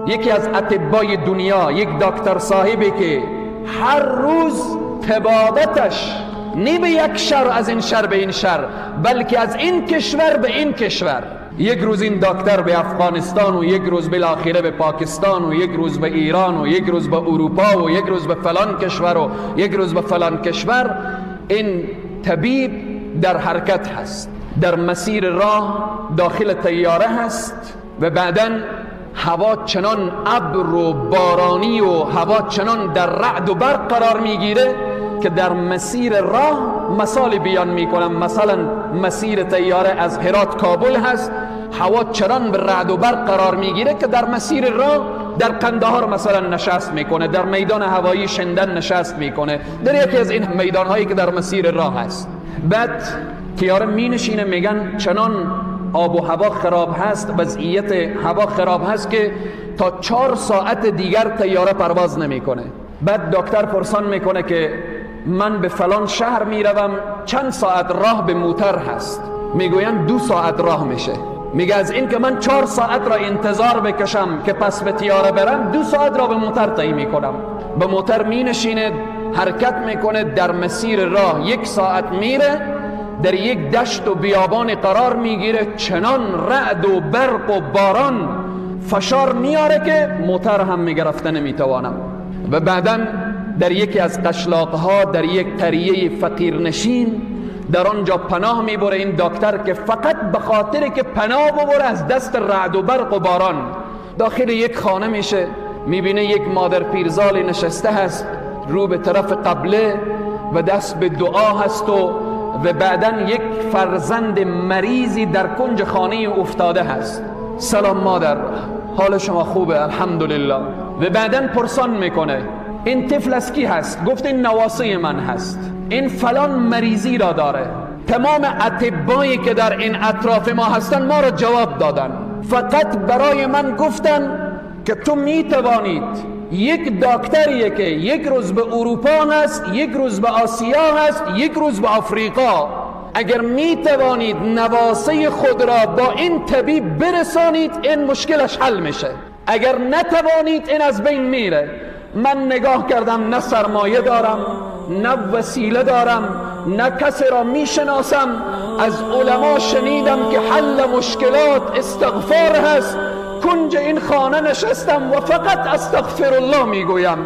یکی از اطبای دنیا، یک دکتر صاحبی که هر روز طبابتش نه به یک شهر از این شهر به این شهر، بلکه از این کشور به این کشور، یک روز این دکتر به افغانستان و یک روز بالاخره به پاکستان و یک روز به ایران و یک روز به اروپا و یک روز به فلان کشور و یک روز به فلان کشور. این طبیب در حرکت هست، در مسیر راه داخل طیاره هست و بعداً هوا چنان ابر و بارانی و هوا چنان در رعد و برق قرار میگیره که در مسیر راه مثال بیان میکنم، مثلا مسیر طیاره از هرات کابل هست، هوا چنان به رعد و برق قرار میگیره که در مسیر راه در قندهار مثلا نشست میکنه، در میدان هوایی شندن نشست میکنه، در یکی از این میدان هایی که در مسیر راه هست. بعد طیاره می نشینه، میگن چنان آب و هوا خراب هست، وضعیت هوا خراب هست که تا 4 ساعت دیگر طیاره پرواز نمیکنه. بعد دکتر پرسان میکنه که من به فلان شهر میروم، چند ساعت راه به موتر هست؟ میگوین 2 ساعت راه میشه. میگه از این که من 4 ساعت را انتظار بکشم که پس به طیاره برم، 2 ساعت را به موتر طی میکنم. به موتر می نشینه، حرکت میکنه، در مسیر راه 1 ساعت میره، در یک دشت و بیابان قرار میگیره، چنان رعد و برق و باران فشار میاره که موتر هم میگرفته نمیتوانم. و بعدا در یکی از قشلاقها، در یک قریه فقیرنشین، در آنجا پناه میبره این دکتر که فقط به خاطر که پناه ببره از دست رعد و برق و باران. داخل یک خانه میشه، میبینه یک مادر پیرزالی نشسته هست رو به طرف قبله و دست به دعا هست و بعداً یک فرزند مریضی در کنج خانه افتاده هست. سلام مادر، حال شما خوبه؟ الحمدلله. و بعداً پرسان میکنه این طفل از کی هست؟ گفت این نواسه من هست، این فلان مریضی را داره. تمام اطبایی که در این اطراف ما هستن ما را جواب دادن، فقط برای من گفتن که تو میتوانید، یک دکتریه که یک روز به اروپا هست، یک روز به آسیا هست، یک روز به آفریقا، اگر میتوانید نواسه خود را با این طبیب برسانید این مشکلش حل میشه، اگر نتوانید این از بین میره. من نگاه کردم، نه سرمایه دارم، نه وسیله دارم، نه کسی را میشناسم. از علما شنیدم که حل مشکلات استغفار هست. کنج این خانه نشستم و فقط استغفر الله میگویم.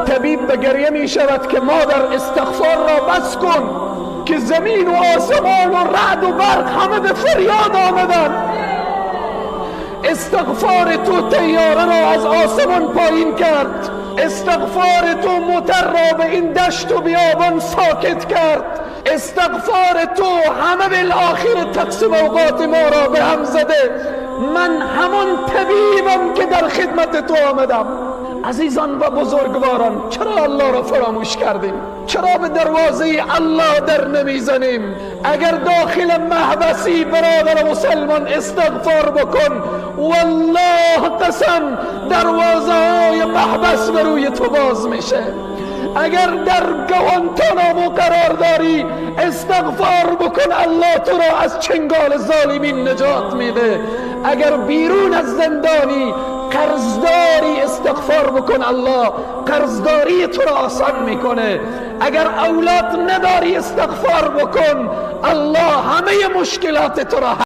طبیب به گریه می شود که مادر استغفار را بس کن که زمین و آسمان و رعد و برق همه به فریاد آمدن. استغفار تو طیاره را از آسمان پایین کرد، استغفار تو موتر را به این دشت و بیابان ساکت کرد، استغفار تو همه بالاخره تقسیم اوقات ما را به هم زده. من همون طبیبم که در خدمت تو آمدم. عزیزان و بزرگواران، چرا الله را فراموش کردیم؟ چرا به دروازه الله در نمیزنیم؟ اگر داخل محبسی برادر مسلمان استغفار بکن، والله قسم دروازه های محبس به روی تو باز میشه. اگر در گوانتانامو قرار داری استغفار بکن، الله تو را از چنگال ظالمین نجات میده. اگر بیرون از زندانی قرضداری استغفار بکن، الله قرضداری تو را آسان میکنه. اگر اولاد نداری استغفار بکن، الله همه مشکلات تو را